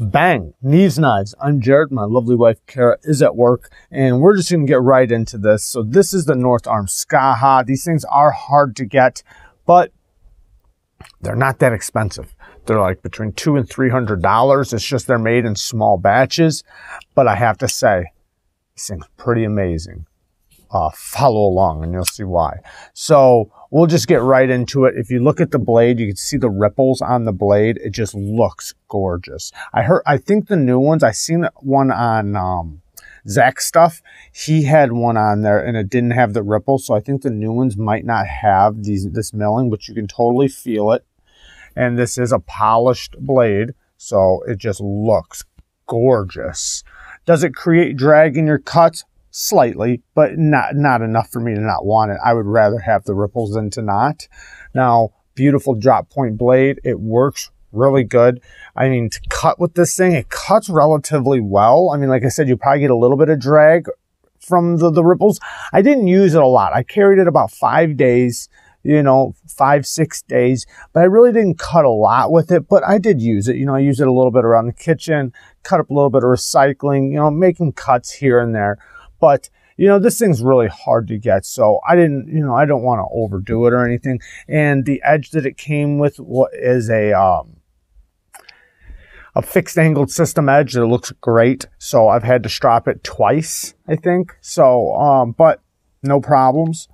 Bang! Knees Knives. I'm Jared. My lovely wife, Kara, is at work, and we're just going to get right into this. So this is the North Arm Skaha. These things are hard to get, but they're not that expensive. They're like between $200 and $300. It's just they're made in small batches, but I have to say, this thing's pretty amazing. Follow along and you'll see why. So we'll just get right into it. If you look at the blade, you can see the ripples on the blade. It just looks gorgeous. I think the new ones, I seen one on Zach's stuff. He had one on there and it didn't have the ripples. So I think the new ones might not have this milling, but you can totally feel it. And this is a polished blade, so it just looks gorgeous. Does it create drag in your cuts? Slightly, but not enough for me to not want it. I would rather have the ripples than to not. Now, beautiful drop point blade. It works really good. I mean, to cut with this thing, it cuts relatively well. I mean, like I said, you probably get a little bit of drag from the ripples. I didn't use it a lot. I carried it about 5 days, you know, 5-6 days, but I really didn't cut a lot with it, but I did use it. You know, I used it a little bit around the kitchen, cut up a little bit of recycling, you know, making cuts here and there. But, you know, this thing's really hard to get, so I didn't, you know, I don't want to overdo it or anything. And the edge that it came with is a fixed angled system edge that looks great. So I've had to strop it twice, I think. So, but no problems.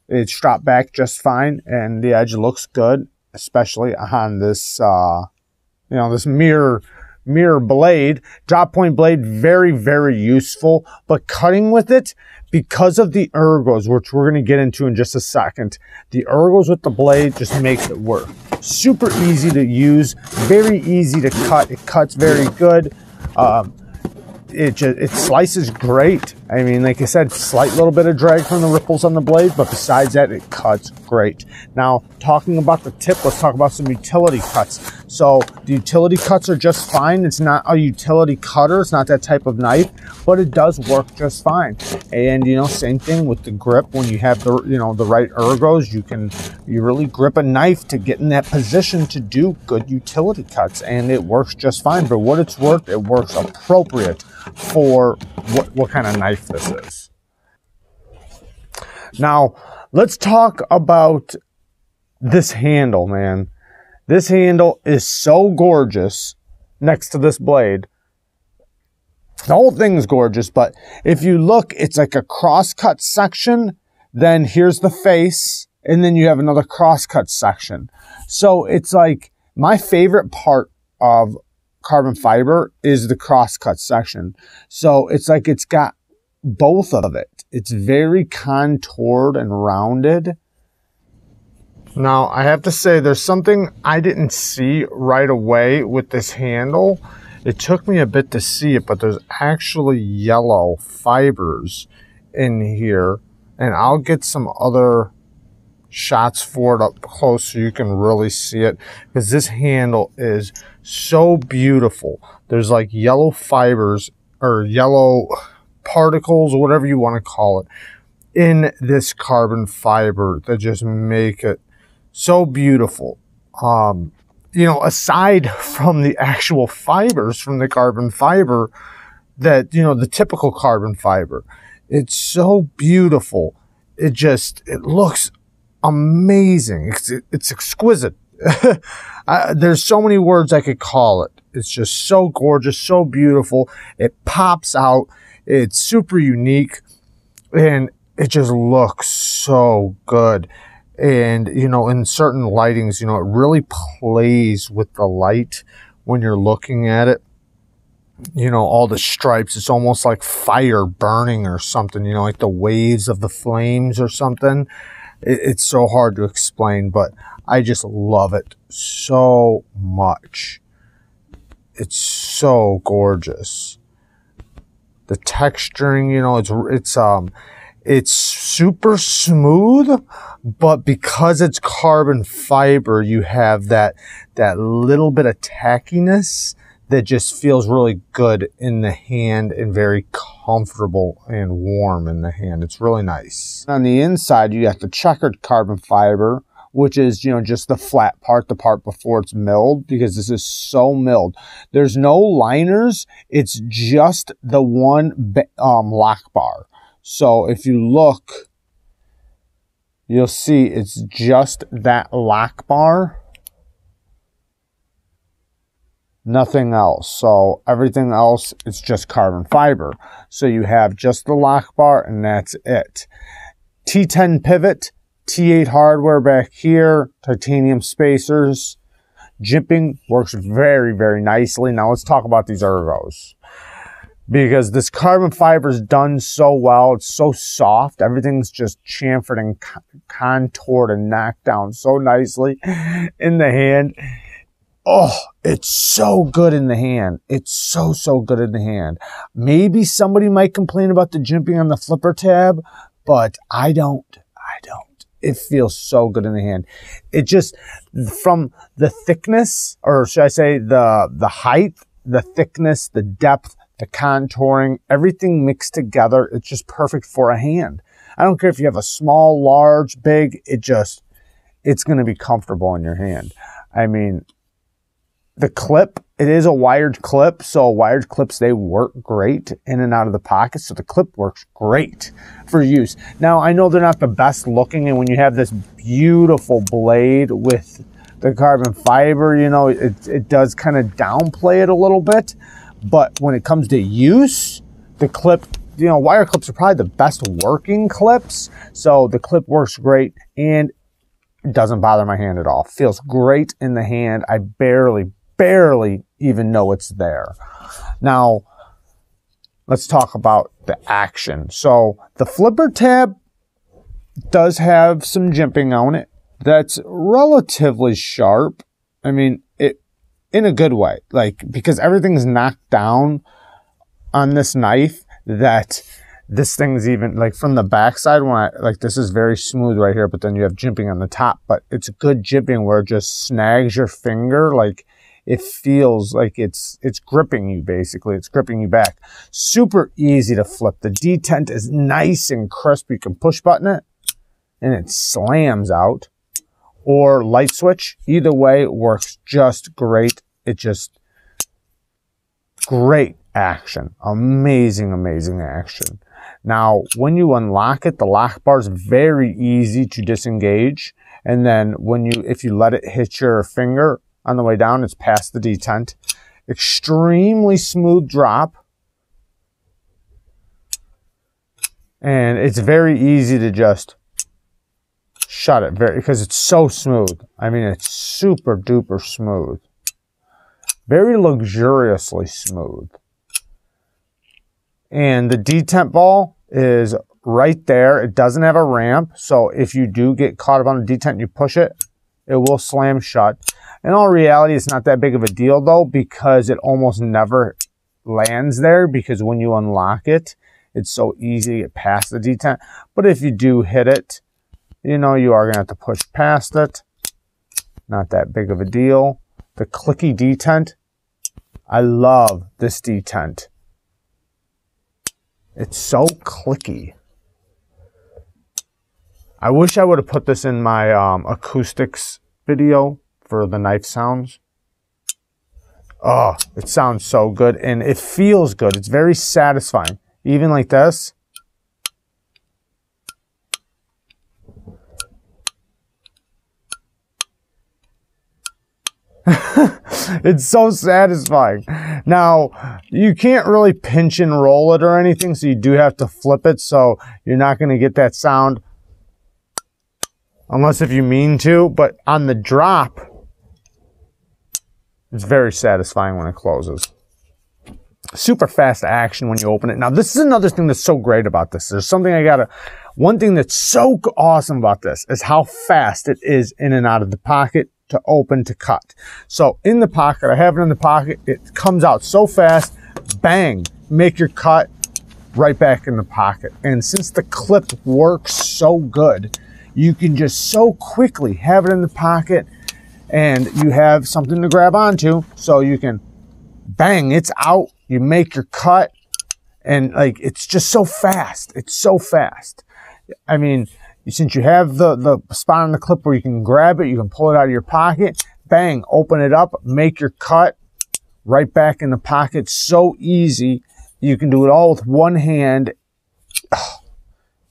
It's stropped back just fine, and the edge looks good, especially on this, you know, this mirror blade. Drop point blade, very, very useful, but cutting with it, because of the ergos, which we're going to get into in just a second, the ergos with the blade just makes it work. Super easy to use, very easy to cut. It cuts very good. It slices great. I mean, like I said, slight little bit of drag from the ripples on the blade, but besides that, it cuts great. Now, talking about the tip, let's talk about some utility cuts. So the utility cuts are just fine. It's not a utility cutter. It's not that type of knife, but it does work just fine. And, you know, same thing with the grip. When you have the, you know, the right ergos, you really grip a knife to get in that position to do good utility cuts, and it works just fine. For what it's worth, it works appropriate for what kind of knife this is. Now, let's talk about this handle, man. This handle is so gorgeous next to this blade. The whole thing's gorgeous, but if you look, it's like a cross-cut section, then here's the face, and then you have another cross-cut section. So it's like, my favorite part of carbon fiber is the cross-cut section. So it's like it's got both of it. It's very contoured and rounded. Now, I have to say, there's something I didn't see right away with this handle. It took me a bit to see it, but there's actually yellow fibers in here. And I'll get some other shots for it up close so you can really see it, because this handle is so beautiful. There's like yellow fibers or yellow particles, or whatever you want to call it, in this carbon fiber that just make it so beautiful. You know, aside from the actual fibers from the carbon fiber, that, you know, the typical carbon fiber, it's so beautiful. It looks amazing. It's exquisite. There's so many words I could call it. It's just so gorgeous, so beautiful. It pops out. It's super unique, and it just looks so good. And, you know, in certain lightings, you know, it really plays with the light when you're looking at it. You know, all the stripes, it's almost like fire burning or something, you know, like the waves of the flames or something. It's so hard to explain, but I just love it so much. It's so gorgeous. The texturing, you know, it's super smooth, but because it's carbon fiber, you have that little bit of tackiness that just feels really good in the hand and very comfortable and warm in the hand. It's really nice. On the inside, you got the checkered carbon fiber which is, you know, just the flat part, the part before it's milled, because this is so milled. There's no liners. It's just the one lock bar. So if you look, you'll see it's just that lock bar. Nothing else. So everything else, it's just carbon fiber. So you have just the lock bar and that's it. T10 pivot, T8 hardware back here, titanium spacers. Jimping works very, very nicely. Now let's talk about these ergos. Because this carbon fiber is done so well. It's so soft. Everything's just chamfered and contoured and knocked down so nicely in the hand. Oh, it's so good in the hand. It's so, so good in the hand. Maybe somebody might complain about the jimping on the flipper tab, but I don't. It feels so good in the hand. It just, from the thickness, or should I say the height, the thickness, the depth, the contouring, everything mixed together, it's just perfect for a hand. I don't care if you have a small, large, big, it's going to be comfortable in your hand. I mean, the clip, it is a wired clip, so wired clips, they work great in and out of the pocket, so the clip works great for use. Now, I know they're not the best looking, and when you have this beautiful blade with the carbon fiber, you know, it does kind of downplay it a little bit, but when it comes to use, the clip, you know, wire clips are probably the best working clips, so the clip works great, and it doesn't bother my hand at all. Feels great in the hand. I barely even know it's there. Now, let's talk about the action. So the flipper tab does have some jimping on it. That's relatively sharp. I mean, it in a good way, like, because everything's knocked down on this knife, that this thing's even, like, from the backside, when I, like, this is very smooth right here, but then you have jimping on the top, but it's good jimping where it just snags your finger, like, it feels like it's gripping you, basically. It's gripping you back. Super easy to flip. The detent is nice and crisp. You can push button it, and it slams out. Or light switch. Either way, it works just great. It just, great action. Amazing, amazing action. Now, when you unlock it, the lock bar is very easy to disengage. And then if you let it hit your finger, on the way down, it's past the detent. Extremely smooth drop. And it's very easy to just shut it, because it's so smooth. I mean, it's super duper smooth. Very luxuriously smooth. And the detent ball is right there. It doesn't have a ramp, so if you do get caught up on the detent and you push it, it will slam shut. In all reality, it's not that big of a deal, though, because it almost never lands there, because when you unlock it, it's so easy to get past the detent. But if you do hit it, you know, you are going to have to push past it. Not that big of a deal. The Clicky Detent, I love this detent. It's so clicky. I wish I would have put this in my acoustics video for the knife sounds. Oh, it sounds so good, and it feels good. It's very satisfying. Even like this. It's so satisfying. Now, you can't really pinch and roll it or anything, so you do have to flip it, so you're not going to get that sound unless if you mean to, but on the drop, it's very satisfying when it closes. Super fast action when you open it. Now, this is another thing that's so great about this. There's something one thing that's so awesome about this is how fast it is in and out of the pocket, to open, to cut. So in the pocket, I have it in the pocket, it comes out so fast, bang, make your cut right back in the pocket. And since the clip works so good, you can just so quickly have it in the pocket, and you have something to grab onto, so you can bang, it's out, you make your cut, and like, it's just so fast. It's so fast. I mean, since you have the spot on the clip where you can grab it, you can pull it out of your pocket, bang, open it up, make your cut, right back in the pocket. So easy. You can do it all with one hand.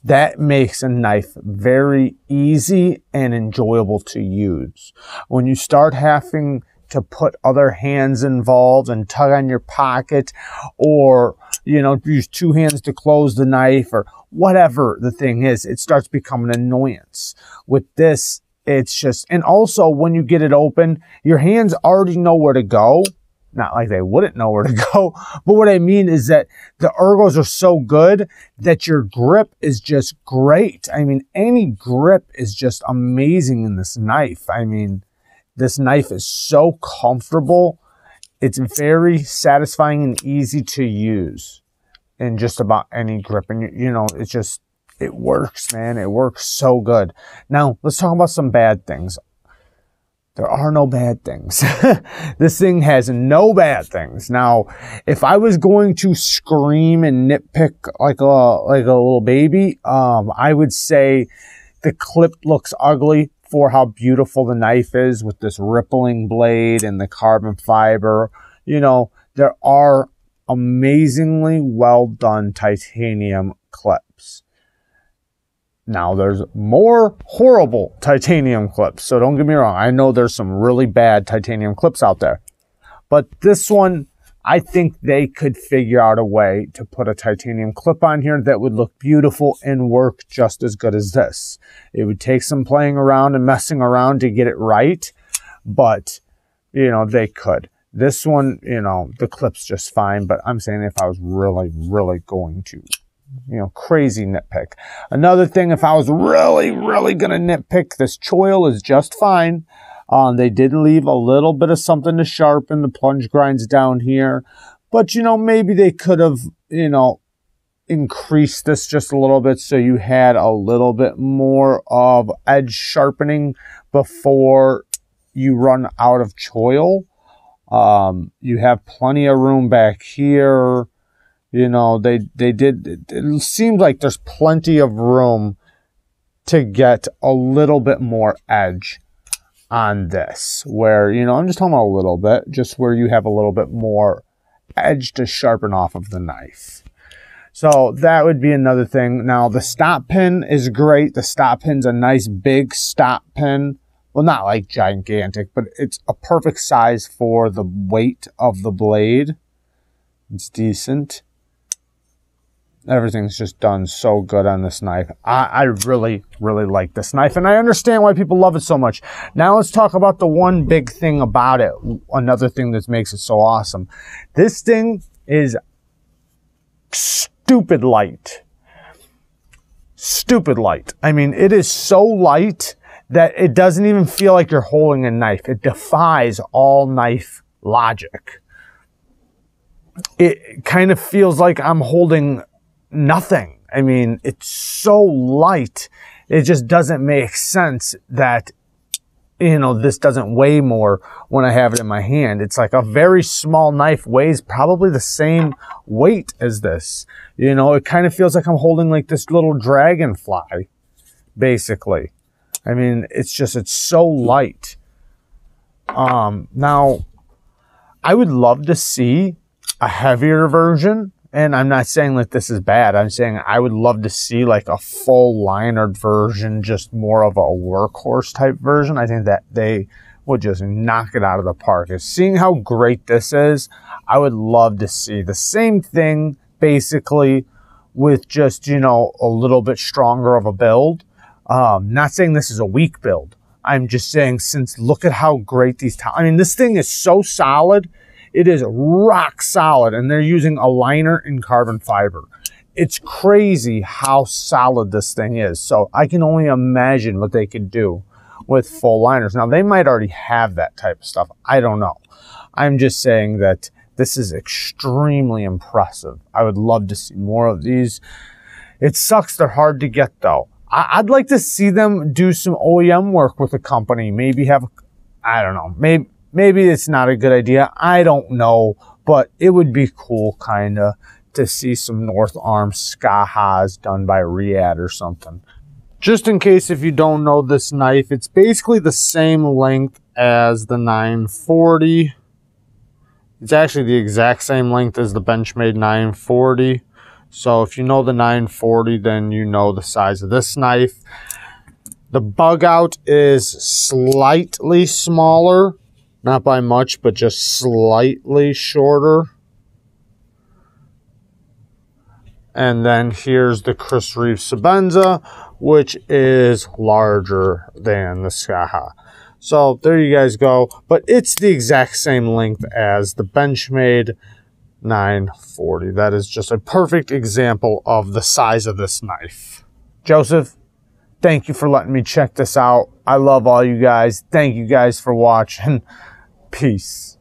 That makes a knife very easy and enjoyable to use. When you start having to put other hands involved and tug on your pocket, or, you know, use two hands to close the knife, or whatever the thing is, it starts becoming an annoyance. With this, it's just, and also when you get it open, your hands already know where to go. Not like they wouldn't know where to go, but what I mean is that the ergos are so good that your grip is just great. I mean, any grip is just amazing in this knife. I mean, this knife is so comfortable. It's very satisfying and easy to use in just about any grip. And, you know, it's just, it works, man. It works so good. Now, let's talk about some bad things. There are no bad things. This thing has no bad things. Now, if I was going to scream and nitpick like a little baby, I would say the clip looks ugly for how beautiful the knife is with this rippling blade and the carbon fiber. You know, there are amazingly well done titanium clips. Now, there's more horrible titanium clips, so don't get me wrong. I know there's some really bad titanium clips out there. But this one, I think they could figure out a way to put a titanium clip on here that would look beautiful and work just as good as this. It would take some playing around and messing around to get it right, but, you know, they could. This one, you know, the clip's just fine, but I'm saying if I was really, really going to, you know, crazy nitpick. Another thing, if I was really, really going to nitpick, this choil is just fine. They did leave a little bit of something to sharpen. The plunge grinds down here. But, you know, maybe they could have, you know, increased this just a little bit so you had a little bit more of edge sharpening before you run out of choil. You have plenty of room back here. You know, it seems like there's plenty of room to get a little bit more edge on this, where, you know, I'm just talking about a little bit, just where you have a little bit more edge to sharpen off of the knife. So that would be another thing. Now, the stop pin is great. The stop pin's a nice big stop pin. Well, not like gigantic, but it's a perfect size for the weight of the blade. It's decent. Everything's just done so good on this knife. I really, really like this knife, and I understand why people love it so much. Now let's talk about the one big thing about it. Another thing that makes it so awesome. This thing is stupid light. Stupid light. I mean, it is so light that it doesn't even feel like you're holding a knife. It defies all knife logic. It kind of feels like I'm holding nothing. I mean, it's so light. It just doesn't make sense that, you know, this doesn't weigh more when I have it in my hand. It's like a very small knife weighs probably the same weight as this. You know, it kind of feels like I'm holding like this little dragonfly, basically. I mean, it's so light. Now, I would love to see a heavier version. And I'm not saying that this is bad. I'm saying I would love to see like a full linered version, just more of a workhorse type version. I think that they would just knock it out of the park. And seeing how great this is, I would love to see the same thing basically with just, you know, a little bit stronger of a build. Not saying this is a weak build. I'm just saying, since look at how great these, I mean, this thing is so solid. It is rock solid, and they're using a liner in carbon fiber. It's crazy how solid this thing is. So I can only imagine what they could do with full liners. Now, they might already have that type of stuff. I don't know. I'm just saying that this is extremely impressive. I would love to see more of these. It sucks they're hard to get, though. I'd like to see them do some OEM work with a company. Maybe have, I don't know, maybe it's not a good idea. I don't know, but it would be cool kind of to see some North Arm Skahas done by Riyadh or something. Just in case if you don't know this knife, it's basically the same length as the 940. It's actually the exact same length as the Benchmade 940. So if you know the 940, then you know the size of this knife. The Bugout is slightly smaller, not by much, but just slightly shorter. And then here's the Chris Reeve Sebenza, which is larger than the Skaha. So there you guys go. But it's the exact same length as the Benchmade 940. That is just a perfect example of the size of this knife. Joseph, thank you for letting me check this out. I love all you guys. Thank you guys for watching. Peace.